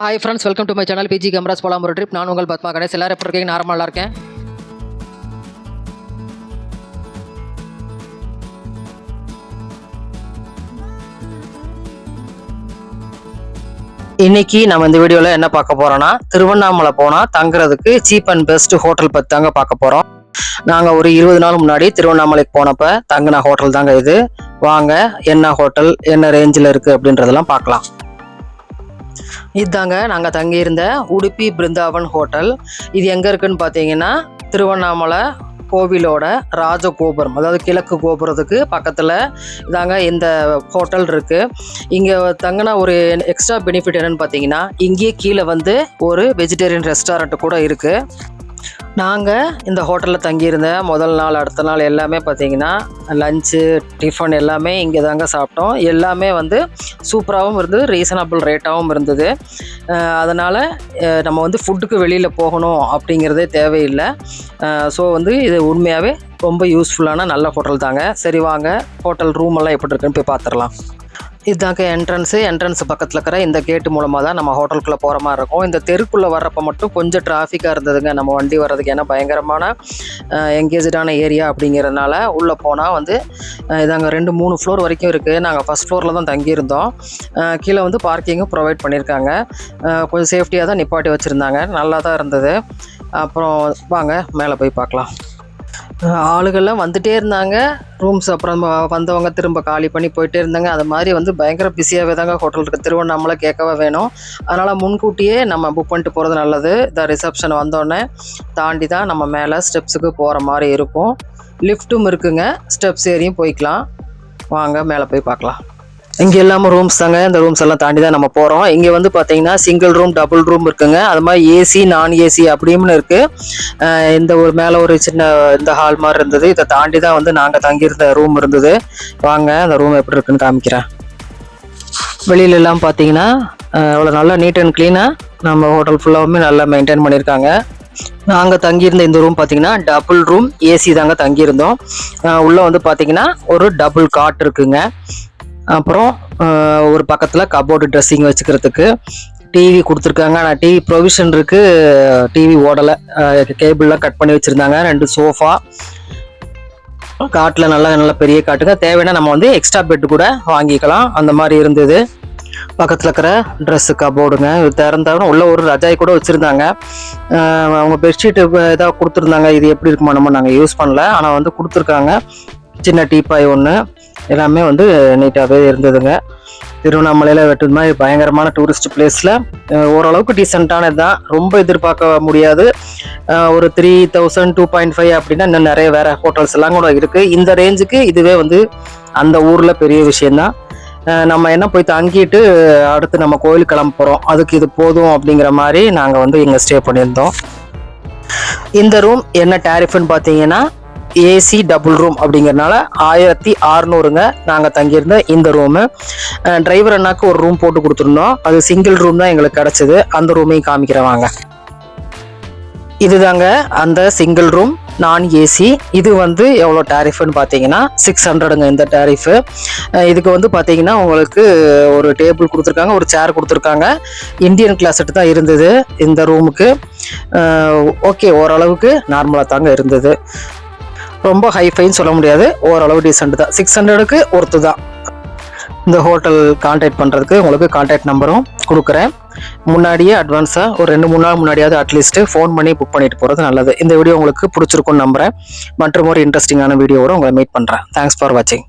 Hi friends, welcome to my channel PG Cameras போலாம் ஒரு trip. நான் உங்கள் பத்மா கணேஷ். எல்லாரும் எப்படி இருக்கீங்க? நார்மலாக இருக்கேன். இன்னைக்கு நம்ம இந்த வீடியோவில் என்ன பார்க்க போறோம்னா, திருவண்ணாமலை போனால் தங்குறதுக்கு சீப் அண்ட் பெஸ்ட் ஹோட்டல் பற்றி தாங்க பார்க்க போகிறோம். நாங்கள் ஒரு 20 நாள் முன்னாடி திருவண்ணாமலைக்கு போனப்போ தங்கின ஹோட்டல் தாங்க இது. வாங்க, என்ன ஹோட்டல், என்ன ரேஞ்சில் இருக்குது அப்படின்றதெல்லாம் பார்க்கலாம். இதுதாங்க நாங்கள் தங்கியிருந்த உடுப்பி பிருந்தாவன் ஹோட்டல். இது எங்கே இருக்குன்னு பார்த்தீங்கன்னா, திருவண்ணாமலை கோவிலோட ராஜகோபுரம், அதாவது கிழக்கு கோபுரத்துக்கு பக்கத்தில் இதாங்க இந்த ஹோட்டல் இருக்குது. இங்கே தங்கினா ஒரு எக்ஸ்ட்ரா பெனிஃபிட் என்னென்னு பார்த்தீங்கன்னா, இங்கேயே கீழே வந்து ஒரு வெஜிடேரியன் ரெஸ்டாரண்ட் கூட இருக்குது. நாங்கள் இந்த ஹோட்டலில் தங்கியிருந்த முதல் நாள் அடுத்த நாள் எல்லாமே பார்த்திங்கன்னா லஞ்சு டிஃபன் எல்லாமே இங்கே தாங்க சாப்பிட்டோம். எல்லாமே வந்து சூப்பராகவும் இருந்தது, ரீசனபிள் ரேட்டாகவும் இருந்தது. அதனால் நம்ம வந்து ஃபுட்டுக்கு வெளியில் போகணும் அப்படிங்கிறதே தேவையில்லை. ஸோ வந்து இது உண்மையாகவே ரொம்ப யூஸ்ஃபுல்லான நல்ல ஹோட்டல் தாங்க. சரி வாங்க, ஹோட்டல் ரூம் எல்லாம் எப்படி இருக்குன்னு போய் பார்த்துடலாம். இதுதாங்க என்ட்ரன்ஸ் பக்கத்தில் இருக்கிற இந்த கேட்டு மூலமாக தான் நம்ம ஹோட்டலுக்குள்ளே போகிற மாதிரி இருக்கும். இந்த தெருக்குள்ளே வர்றப்போ மட்டும் கொஞ்சம் டிராஃபிக்காக இருந்ததுங்க நம்ம வண்டி வர்றதுக்கு. ஏன்னா பயங்கரமான எங்கேஜான ஏரியா அப்படிங்கிறதுனால உள்ளே போனால் வந்து இதாங்க 2-3 ஃப்ளோர் வரைக்கும் இருக்குது. நாங்கள் ஃபஸ்ட் ஃப்ளோரில் தான் தங்கியிருந்தோம். கீழே வந்து பார்க்கிங்கும் ப்ரொவைட் பண்ணியிருக்காங்க. கொஞ்சம் சேஃப்டியாக தான் நிப்பாட்டி வச்சுருந்தாங்க, நல்லா தான் இருந்தது. அப்புறம் வாங்க மேலே போய் பார்க்கலாம். ஆளுகள்லாம் வந்துகிட்டே இருந்தாங்க. ரூம்ஸ் அப்புறம் வந்தவங்க திரும்ப காலி பண்ணி போயிட்டே இருந்தாங்க. அது மாதிரி வந்து பயங்கர பிஸியாகவே தாங்க ஹோட்டல் இருக்குது. திருவண்ணாமலை கேட்கவே வேணும். அதனால் முன்கூட்டியே நம்ம புக் பண்ணிட்டு போகிறது நல்லது. இந்த ரிசப்ஷன் வந்தோடனே தாண்டி தான் நம்ம மேலே ஸ்டெப்ஸுக்கு போகிற மாதிரி இருக்கும். லிஃப்ட்டும் இருக்குங்க, ஸ்டெப்ஸ் ஏறியும் போய்க்கலாம். வாங்க மேலே போய் பார்க்கலாம். இங்கே எல்லாமே ரூம்ஸ் தாங்க. இந்த ரூம்ஸ் எல்லாம் தாண்டி தான் நம்ம போகிறோம். இங்கே வந்து பார்த்தீங்கன்னா சிங்கிள் ரூம், டபுள் ரூம் இருக்குங்க. அது மாதிரி ஏசி, நான் ஏசி அப்படின்னு இருக்குது. இந்த ஒரு மேலே ஒரு சின்ன இந்த ஹால் மாதிரி இருந்தது. இதை தாண்டி தான் வந்து நாங்கள் தங்கியிருந்த ரூம் இருந்தது. வாங்க அந்த ரூம் எப்படி இருக்குன்னு காமிக்கிறேன். வெளியிலலாம் பார்த்தீங்கன்னா அவ்வளோ நல்லா நீட் அண்ட் க்ளீனாக நம்ம ஹோட்டல் ஃபுல்லாகவுமே நல்லா மெயின்டைன் பண்ணியிருக்காங்க. நாங்கள் தங்கியிருந்த இந்த ரூம் பார்த்தீங்கன்னா டபுள் ரூம், ஏசி தாங்க தங்கியிருந்தோம். உள்ளே வந்து பார்த்தீங்கன்னா ஒரு டபுள் காட் இருக்குங்க. அப்புறம் ஒரு பக்கத்தில் கபோர்டு ட்ரெஸ்ஸிங் வச்சுக்கிறதுக்கு டிவி கொடுத்துருக்காங்க. ஆனால் டிவி ப்ரொவிஷன் இருக்குது, டிவி ஓடலை, கேபிள்லாம் கட் பண்ணி வச்சுருந்தாங்க. 2 சோஃபா, காட்டில் நல்ல பெரிய காட்டுங்க. தேவைன்னா நம்ம வந்து எக்ஸ்ட்ரா பெட்டு கூட வாங்கிக்கலாம், அந்த மாதிரி இருந்தது. பக்கத்தில் இருக்கிற ட்ரெஸ்ஸு கபோர்டுங்க திறந்தாலும் உள்ள ஒரு ரஜாய் கூட வச்சுருந்தாங்க. அவங்க பெட்ஷீட்டு ஏதாவது கொடுத்துருந்தாங்க. இது எப்படி இருக்குமா, நம்ம நாங்கள் யூஸ் பண்ணல, ஆனால் வந்து கொடுத்துருக்காங்க. சின்ன டீப்பாய் ஒன்று, எல்லாமே வந்து நீட்டாகவே இருந்ததுங்க. திருவண்ணாமலையில் வெட்டுது மாதிரி பயங்கரமான டூரிஸ்ட் பிளேஸில் ஓரளவுக்கு டீசெண்டானது தான். ரொம்ப எதிர்பார்க்க முடியாது. ஒரு 3000, 2.5 அப்படின்னா இன்னும் நிறைய வேறு ஹோட்டல்ஸ் எல்லாம் கூட இருக்குது. இந்த ரேஞ்சுக்கு இதுவே வந்து அந்த ஊரில் பெரிய விஷயந்தான். நம்ம என்ன போய் தங்கிட்டு அடுத்து நம்ம கோயில் கிளம்ப போகிறோம், அதுக்கு இது போதும் அப்படிங்கிற மாதிரி நாங்கள் வந்து இங்கே ஸ்டே பண்ணியிருந்தோம். இந்த ரூம் என்ன டேரிஃப்னு பார்த்தீங்கன்னா, ஏசி டபுள் ரூம் அப்படிங்கிறதுனால 1600ங்க நாங்கள் தங்கியிருந்த இந்த ரூமு. டிரைவர் அண்ணாக்கு ஒரு ரூம் போட்டு கொடுத்துருந்தோம். அது சிங்கிள் ரூம் தான் எங்களுக்கு கிடச்சிது. அந்த ரூமையும் காமிக்கிறவாங்க. இதுதாங்க அந்த சிங்கிள் ரூம், நான் ஏசி. இது வந்து எவ்வளோ டேரிஃப்னு பார்த்தீங்கன்னா 600ங்க இந்த டேரிஃபு. இதுக்கு வந்து பார்த்தீங்கன்னா உங்களுக்கு ஒரு டேபிள் கொடுத்துருக்காங்க, ஒரு சேர் கொடுத்துருக்காங்க. இந்தியன் கிளாஸெட் தான் இருந்தது இந்த ரூமுக்கு. ஓகே, ஓரளவுக்கு நார்மலாக தாங்க இருந்தது. ரொம்ப ஹைஃபைன்னு சொல்ல முடியாது, ஓரளவு டீசெண்ட் தான். 600க்கு ஒர்த்து தான். இந்த ஹோட்டல் கான்டாக்ட் பண்ணுறதுக்கு உங்களுக்கு கான்டாக்ட் நம்பரும் கொடுக்குறேன். முன்னாடியே அட்வான்ஸாக ஒரு 2-3 நாள் முன்னாடியாவது அட்லீஸ்ட்டு ஃபோன் பண்ணி புக் பண்ணிட்டு போகிறது நல்லது. இந்த வீடியோ உங்களுக்கு பிடிச்சிருக்குன்னு நம்புகிறேன். மற்றும் ஒரு இன்ட்ரெஸ்டிங்கான வீடியோவோட உங்களை மீட் பண்ணுறேன். தேங்க்ஸ் ஃபார் வாட்சிங்.